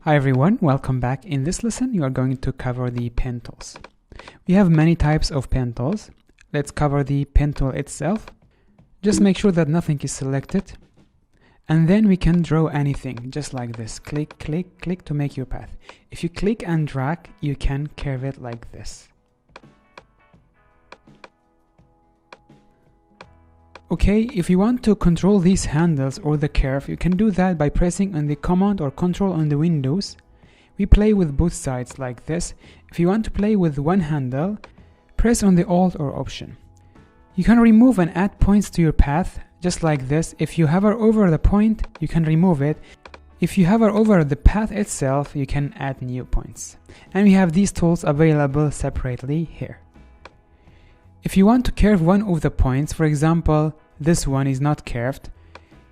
Hi everyone, welcome back. In this lesson, you are going to cover the pen tools. We have many types of pen tools. Let's cover the pen tool itself. Just make sure that nothing is selected. And then we can draw anything, just like this. Click, click, click to make your path. If you click and drag, you can curve it like this. Okay, if you want to control these handles or the curve, you can do that by pressing on the Command or Control on the Windows. We play with both sides like this. If you want to play with one handle, press on the Alt or Option. You can remove and add points to your path, just like this. If you hover over the point, you can remove it. If you hover over the path itself, you can add new points. And we have these tools available separately here. If you want to curve one of the points, for example, this one is not curved,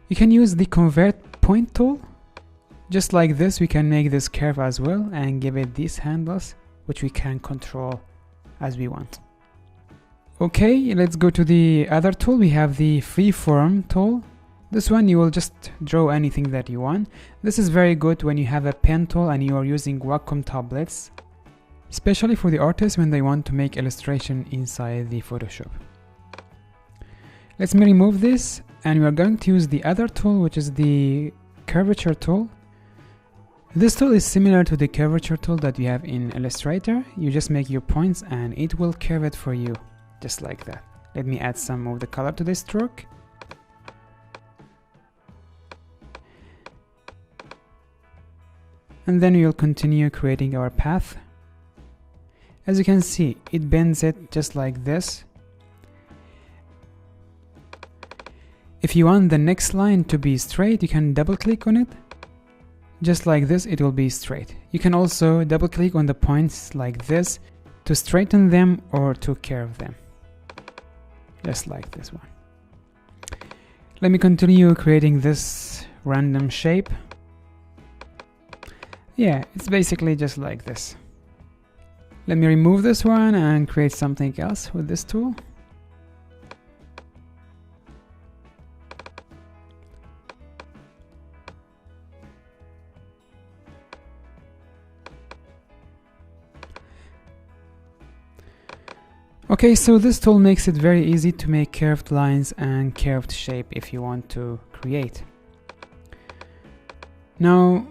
you can use the Convert Point tool. Just like this, we can make this curve as well and give it these handles, which we can control as we want. Okay, let's go to the other tool. We have the Freeform tool. This one you will just draw anything that you want. This is very good when you have a pen tool and you are using Wacom tablets, especially for the artists when they want to make illustration inside the Photoshop. Let me remove this, and we are going to use the other tool, which is the curvature tool. This tool is similar to the curvature tool that you have in Illustrator. You just make your points and it will curve it for you, just like that. Let me add some of the color to this stroke. And then we will continue creating our path. As you can see, it bends it just like this. If you want the next line to be straight, you can double click on it. Just like this, it will be straight. You can also double click on the points like this to straighten them or to curve them. Just like this one. Let me continue creating this random shape. Yeah, it's basically just like this. Let me remove this one and create something else with this tool. Okay, so this tool makes it very easy to make curved lines and curved shape if you want to create. Now,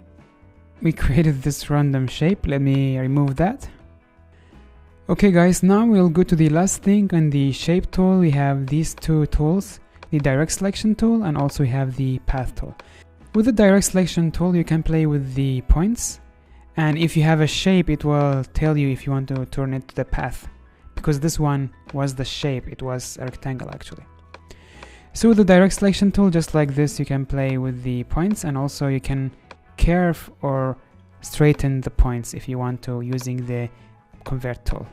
we created this random shape. Let me remove that. Okay guys, now we'll go to the last thing. On the shape tool, we have these two tools, the direct selection tool, and also we have the path tool. With the direct selection tool, you can play with the points, and if you have a shape, it will tell you if you want to turn it to the path, because this one was the shape, it was a rectangle actually. So with the direct selection tool, just like this, you can play with the points, and also you can curve or straighten the points if you want to, using the Convert tool.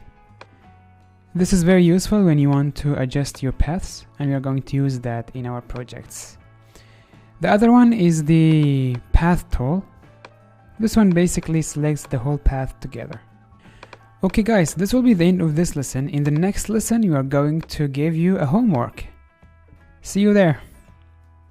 This is very useful when you want to adjust your paths, and we are going to use that in our projects. The other one is the path tool. This one basically selects the whole path together. Okay guys, this will be the end of this lesson. In the next lesson, we are going to give you a homework. See you there.